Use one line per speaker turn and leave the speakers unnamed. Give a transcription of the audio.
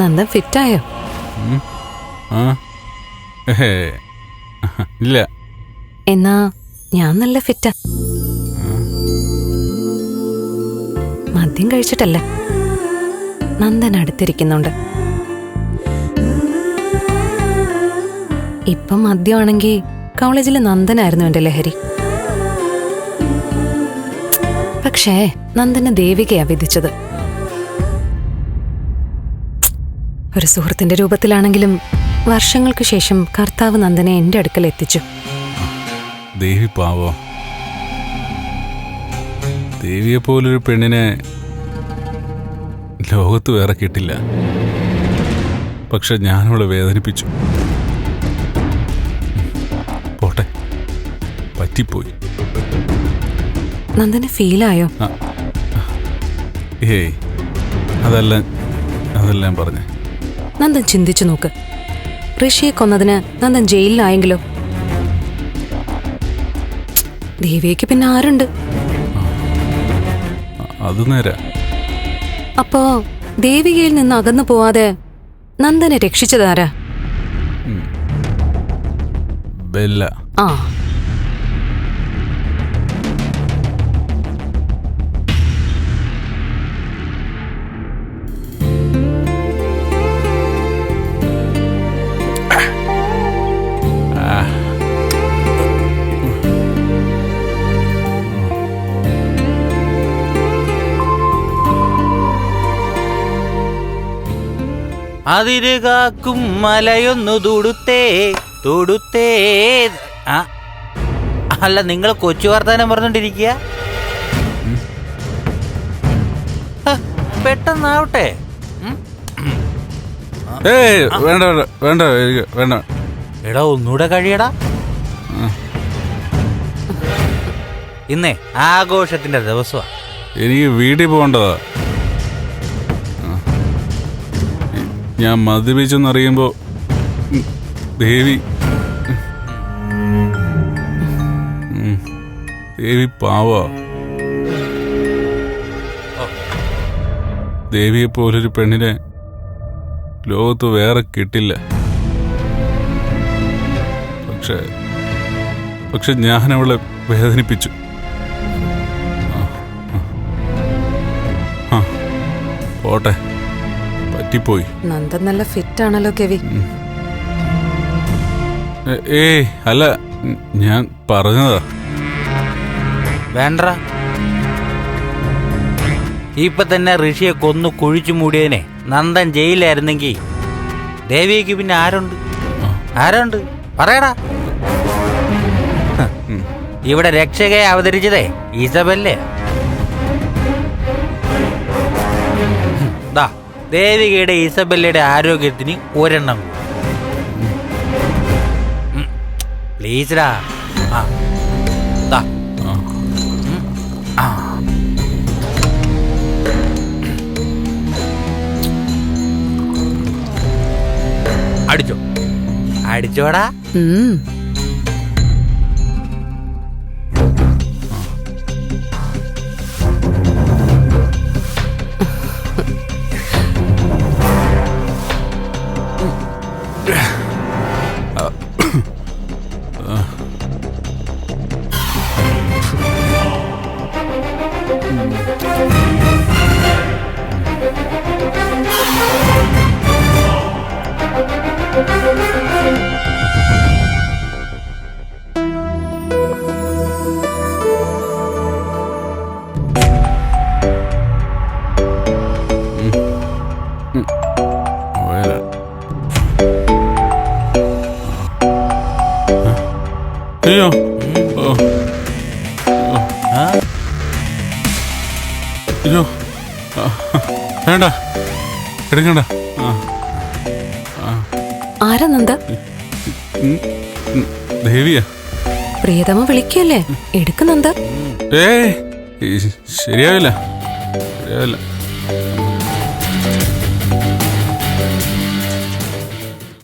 നന്ദൻ ഫിറ്റായോ?
ഇല്ല.
എന്നാ ഞാൻ നല്ല ഫിറ്റാ. മദ്യം കഴിച്ചിട്ടല്ല, നന്ദൻ അടുത്തിരിക്കുന്നുണ്ട്. ഇപ്പം മദ്യമാണെങ്കിൽ കോളേജിൽ നന്ദനായിരുന്നു എന്റെ ലഹരി. പക്ഷേ നന്ദന് ദേവികയാ വിധിച്ചത്. ഒരു സുഹൃത്തിന്റെ രൂപത്തിലാണെങ്കിലും വർഷങ്ങൾക്ക് ശേഷം കർത്താവ് നന്ദനെ എന്റെ അടുക്കൽ എത്തിച്ചു.
ദേവി പാവോ. ദേവിയെ പോലൊരു പെണ്ണിനെ ലോകത്ത് വേറെ കിട്ടില്ല. പക്ഷെ ഞാനവളെ വേദനിപ്പിച്ചു. പോട്ടെ, പറ്റിപ്പോയി.
നന്ദന് ഫീലായോ?
ഏയ്, അതെല്ലാം പറഞ്ഞേ.
നന്ദൻ ചിന്തിച്ചു നോക്ക്. ഋഷിയെ കൊന്നതിന് നന്ദൻ ജയിലിലായെങ്കിലോ? ദേവിക്ക് പിന്നെ ആരുണ്ട്?
അത് നേരാ.
അപ്പോ ദേവികയിൽ നിന്ന് അകന്നു പോവാതെ നന്ദനെ രക്ഷിച്ചതാരാ?
ബെല്ല.
ആ,
അതിരുകാക്കും മലയൊന്നു തൊടുത്തേ തൊടുത്തേ. അല്ല, നിങ്ങൾ കൊച്ചു വർത്താനം പറഞ്ഞോണ്ടിരിക്കുക. പെട്ടെന്നാവട്ടെ.
വേണ്ട വേണ്ട വേണ്ട.
എടാ, ഒന്നുകൂടെ കഴിയടാ. ഇന്നേ ആഘോഷത്തിന്റെ ദിവസമാ.
എനിക്ക് വീട്ടിൽ പോകേണ്ടതാ. ഞാൻ മദ്യപിച്ചെന്നറിയുമ്പോ ദേവി പാവാ. ദേവിയെ പോലൊരു പെണ്ണിനെ ലോകത്ത് വേറെ കിട്ടില്ല. പക്ഷെ ഞാനവളെ വേദനിപ്പിച്ചു. പോട്ടെ, പറ്റിപ്പോയി.
നന്ദൻ നല്ല ഫിറ്റ് ആണല്ലോ കെവി.
ഏയ് അല്ല, ഞാൻ പറഞ്ഞതാ.
വേണ്ട, ഇപ്പൊ തന്നെ ഋഷിയെ കൊന്നു കുഴിച്ചു മൂടിയതിനെ നന്ദൻ ജയിലായിരുന്നെങ്കിൽ ദേവിക്ക് പിന്നെ ആരുണ്ട് പറയടാ. ഇവിടെ രക്ഷകയെ അവതരിച്ചതേ ഇസബല്ലേ. ദേവികയുടെ ഇസബല്ലയുടെ ആരോഗ്യത്തിന് ഒരെണ്ണം പ്ലീസ്ഡാ. അടിച്ചോടാ.
അയ്യോ, അയ്യോ, വേണ്ട, എടുക്കണ്ട.
ആരാ നന്ദ?
ദേവിയാ.
പ്രിയതമ വിളിക്കല്ലേ, എടുക്ക് നന്ദ.
ശരിയാവില്ല.